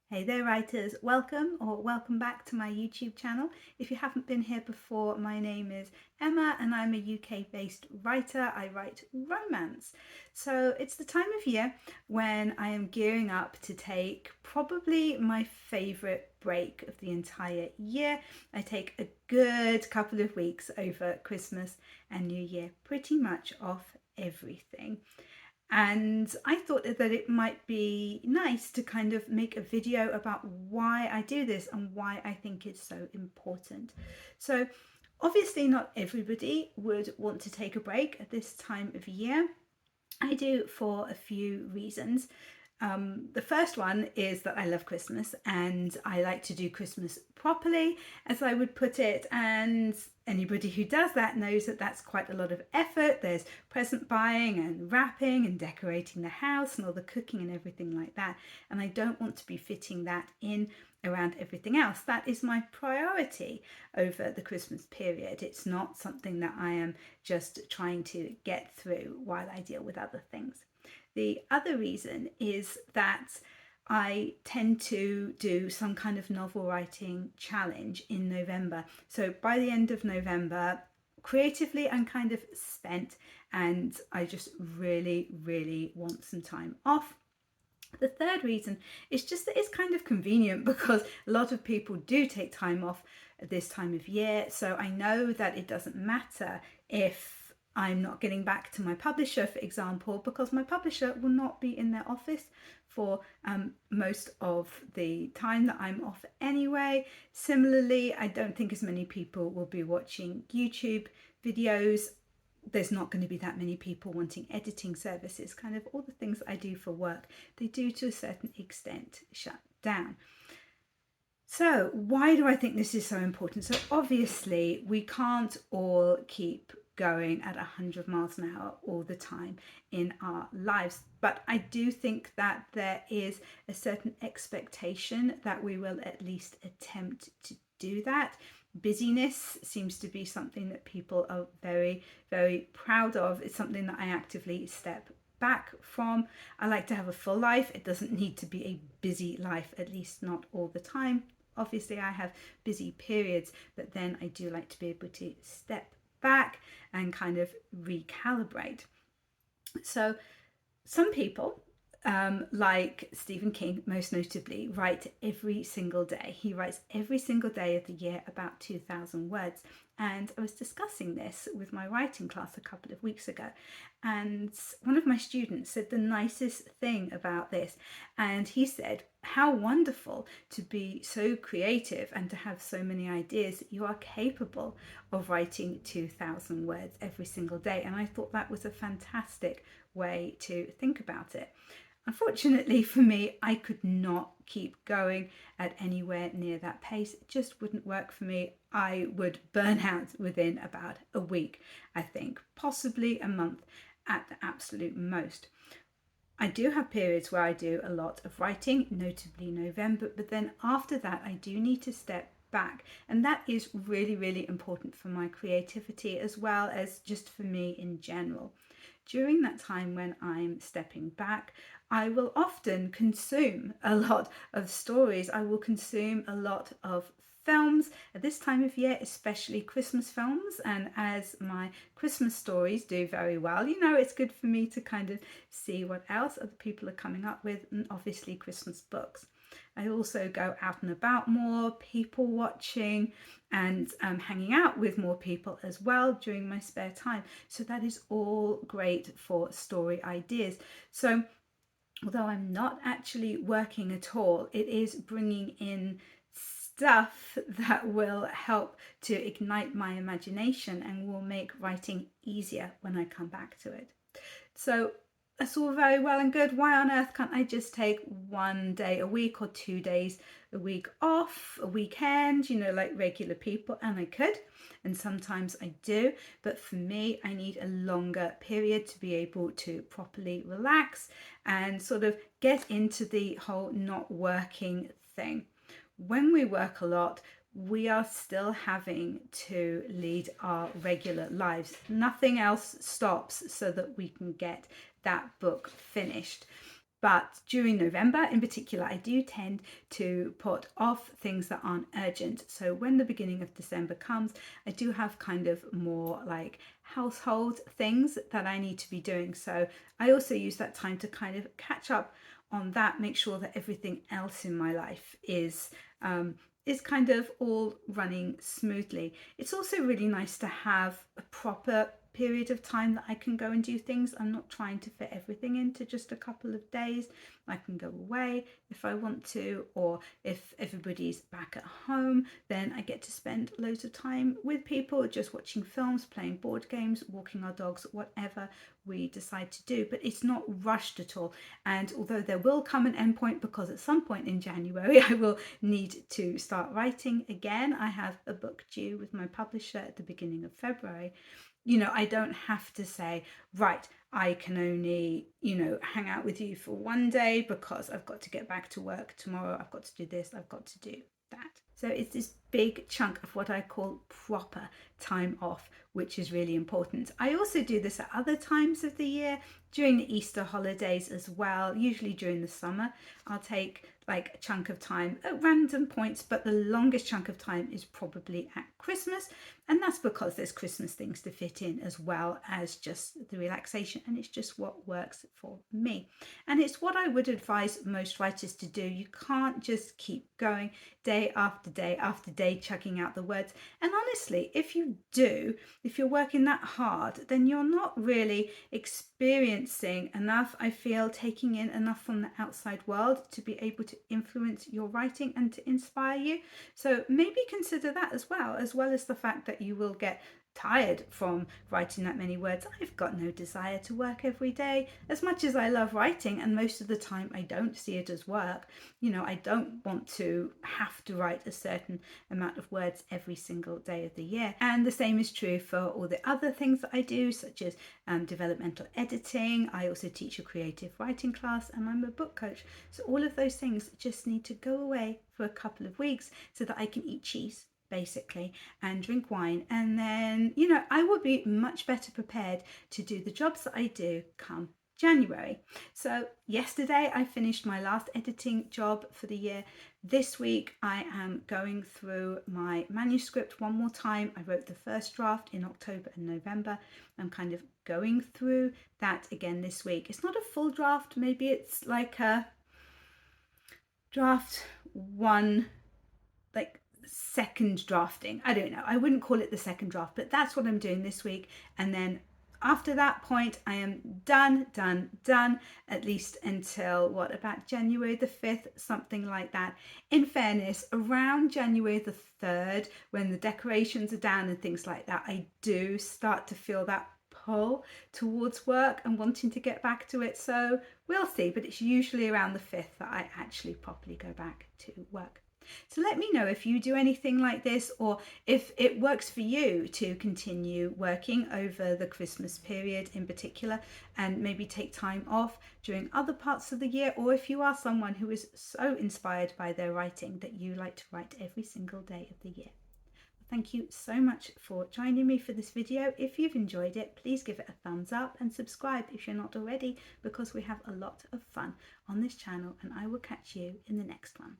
Hey there writers, welcome back to my YouTube channel. If you haven't been here before, my name is Emma and I'm a UK based writer. I write romance. So it's the time of year when I am gearing up to take probably my favourite break of the entire year. I take a good couple of weeks over Christmas and New Year, pretty much off everything. And I thought that it might be nice to kind of make a video about why I do this and why I think it's so important. So obviously not everybody would want to take a break at this time of year. I do for a few reasons. The first one is that I love Christmas and I like to do Christmas properly, as I would put it. And anybody who does that knows that that's quite a lot of effort. There's present buying and wrapping and decorating the house and all the cooking and everything like that. And I don't want to be fitting that in around everything else. That is my priority over the Christmas period. It's not something that I am just trying to get through while I deal with other things. The other reason is that I tend to do some kind of novel writing challenge in November. So by the end of November, creatively I'm kind of spent and I just really want some time off. The third reason is just that it's kind of convenient because a lot of people do take time off at this time of year. So I know that it doesn't matter if I'm not getting back to my publisher, for example, because my publisher will not be in their office for most of the time that I'm off anyway. Similarly, I don't think as many people will be watching YouTube videos. There's not going to be that many people wanting editing services. Kind of all the things that I do for work, they do to a certain extent shut down. So why do I think this is so important? So obviously we can't all keep going at 100 miles an hour all the time in our lives, but I do think that there is a certain expectation that we will at least attempt to do that. Busyness seems to be something that people are very proud of. It's something that I actively step back from. I like to have a full life. It doesn't need to be a busy life, at least not all the time. Obviously I have busy periods, but then I do like to be able to step back and kind of recalibrate. So some people, like Stephen King, most notably, write every single day. He writes every single day of the year about 2,000 words. And I was discussing this with my writing class a couple of weeks ago. And one of my students said the nicest thing about this. And he said, how wonderful to be so creative and to have so many ideas that you are capable of writing 2,000 words every single day. And I thought that was a fantastic way to think about it. Unfortunately for me, I could not keep going at anywhere near that pace. It just wouldn't work for me. I would burn out within about a week, I think, possibly a month at the absolute most. I do have periods where I do a lot of writing, notably November, but then after that I do need to step back, and that is really important for my creativity as well as just for me in general. During that time when I'm stepping back, I will often consume a lot of stories. I will consume a lot of films at this time of year, especially Christmas films. And as my Christmas stories do very well, you know, it's good for me to kind of see what else other people are coming up with, and obviously Christmas books. I also go out and about more, people watching, and hanging out with more people as well during my spare time. So that is all great for story ideas. So although I'm not actually working at all, it is bringing in stuff that will help to ignite my imagination and will make writing easier when I come back to it. So that's all very well and good. Why on earth can't I just take one day a week or 2 days a week off, a weekend, you know, like regular people? And I could, and sometimes I do, but for me, I need a longer period to be able to properly relax and sort of get into the whole not working thing. When we work a lot, we are still having to lead our regular lives. Nothing else stops so that we can get that book finished. But during November in particular, I do tend to put off things that aren't urgent. So when the beginning of December comes, I do have kind of more like household things that I need to be doing. So I also use that time to kind of catch up on that, make sure that everything else in my life is kind of all running smoothly. It's also really nice to have a proper period of time that I can go and do things. I'm not trying to fit everything into just a couple of days. I can go away if I want to, or if everybody's back at home, then I get to spend loads of time with people, just watching films, playing board games, walking our dogs, whatever we decide to do. But it's not rushed at all. And although there will come an end point, because at some point in January I will need to start writing again. I have a book due with my publisher at the beginning of February. I don't have to say, right, I can only, hang out with you for one day because I've got to get back to work tomorrow. I've got to do this, I've got to do that. So it's this big chunk of what I call proper time off, which is really important. I also do this at other times of the year, during the Easter holidays as well, usually during the summer. I'll take like a chunk of time at random points, but the longest chunk of time is probably at Christmas. And that's because there's Christmas things to fit in as well as just the relaxation. And it's just what works for me. And it's what I would advise most writers to do. You can't just keep going day after day after day, chucking out the words. And honestly, if you're working that hard, then you're not really experiencing enough, I feel, taking in enough from the outside world to be able to influence your writing and to inspire you. So maybe consider that as well as the fact that you will get tired from writing that many words. I've got no desire to work every day. As much as I love writing, and most of the time I don't see it as work, I don't want to have to write a certain amount of words every single day of the year. And the same is true for all the other things that I do, such as developmental editing. I also teach a creative writing class, and I'm a book coach. So all of those things just need to go away for a couple of weeks so that I can eat cheese, basically, and drink wine, and then I will be much better prepared to do the jobs that I do come January. So yesterday I finished my last editing job for the year. This week I am going through my manuscript one more time. I wrote the first draft in October and November. I'm kind of going through that again this week. It's not a full draft, maybe it's like a draft one, like second drafting. I don't know, I wouldn't call it the second draft, but that's what I'm doing this week. And then after that point I am done, at least until about January the 5th, something like that. In fairness, around January the 3rd, when the decorations are down and things like that, I do start to feel that pull towards work and wanting to get back to it. So we'll see, but it's usually around the 5th that I actually properly go back to work. So let me know if you do anything like this, or if it works for you to continue working over the Christmas period in particular, and maybe take time off during other parts of the year, or if you are someone who is so inspired by their writing that you like to write every single day of the year. Thank you so much for joining me for this video. If you've enjoyed it, please give it a thumbs up and subscribe if you're not already, because we have a lot of fun on this channel, and I will catch you in the next one.